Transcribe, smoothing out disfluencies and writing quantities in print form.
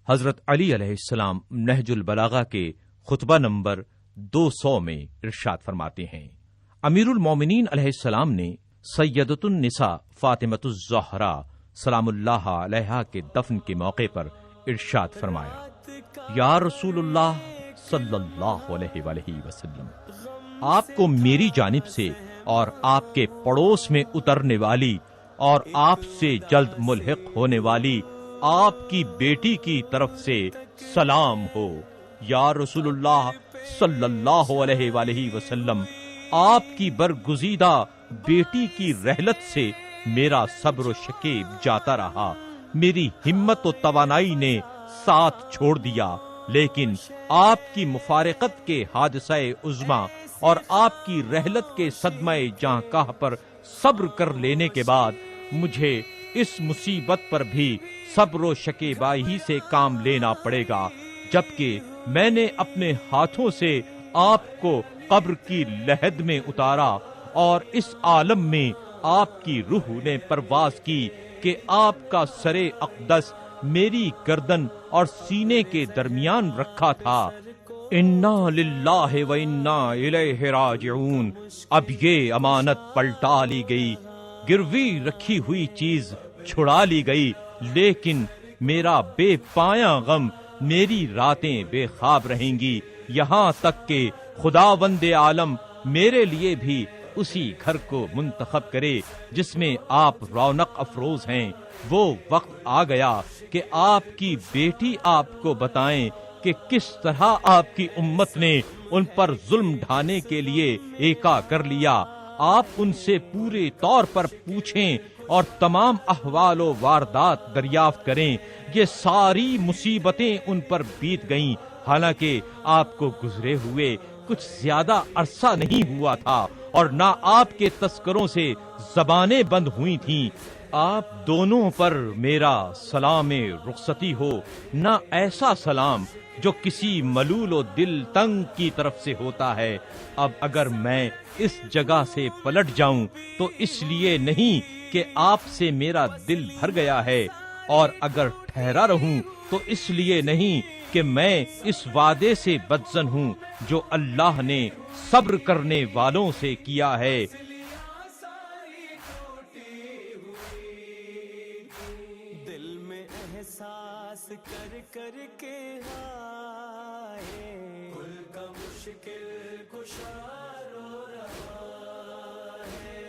حضرت علی علیہ السلام نہج البلاغہ کے خطبہ نمبر 200 میں ارشاد فرماتے ہیں، امیر المومنین علیہ السلام نے سیدۃ النساء فاطمۃ الزہراء سلام اللہ علیہا کے دفن کے موقع پر ارشاد فرمایا، یا رسول اللہ صلی اللہ علیہ وآلہ وسلم، آپ کو میری جانب سے اور آپ کے پڑوس میں اترنے والی اور آپ سے جلد ملحق ہونے والی آپ کی بیٹی کی طرف سے سلام ہو۔ یا رسول اللہ صلی اللہ علیہ وآلہ وسلم، آپ کی برگزیدہ بیٹی کی رحلت سے میرا صبر و شکیب جاتا رہا، میری ہمت و توانائی نے ساتھ چھوڑ دیا، لیکن آپ کی مفارقت کے حادثہ عظما اور آپ کی رحلت کے صدمہ جاں کاہ پر صبر کر لینے کے بعد مجھے اس مصیبت پر بھی صبر و شکیبائی سے کام لینا پڑے گا، جبکہ میں نے اپنے ہاتھوں سے آپ کو قبر کی لحد میں اتارا اور اس عالم میں آپ کی روح نے پرواز کی کہ آپ کا سر اقدس میری گردن اور سینے کے درمیان رکھا تھا۔ انا للہ و انا الیہ راجعون۔ اب یہ امانت پلٹا لی گئی، گروی رکھی ہوئی چیز چھڑا لی گئی، لیکن میرا بے پایاں غم، میری راتیں بے خواب رہیں گی، یہاں تک کہ خداوند عالم میرے لیے بھی اسی گھر کو منتخب کرے جس میں آپ رونق افروز ہیں۔ وہ وقت آ گیا کہ آپ کی بیٹی آپ کو بتائیں کہ کس طرح آپ کی امت نے ان پر ظلم ڈھانے کے لیے ایکا کر لیا۔ آپ ان سے پورے طور پر پوچھیں اور تمام احوال و واردات دریافت کریں۔ یہ ساری مصیبتیں ان پر بیت گئیں، حالانکہ آپ کو گزرے ہوئے کچھ زیادہ عرصہ نہیں ہوا تھا اور نہ آپ کے تذکروں سے زبانیں بند ہوئی تھیں۔ آپ دونوں پر میرا سلام رخصتی ہو، نہ ایسا سلام جو کسی ملول و دل تنگ کی طرف سے ہوتا ہے۔ اب اگر میں اس جگہ سے پلٹ جاؤں تو اس لیے نہیں کہ آپ سے میرا دل بھر گیا ہے، اور اگر ٹھہرا رہوں تو اس لیے نہیں کہ میں اس وعدے سے بدظن ہوں جو اللہ نے صبر کرنے والوں سے کیا ہے۔ دل میں احساس کر کر کے آئے، دل کا مشکل کشا رو رہا ہے۔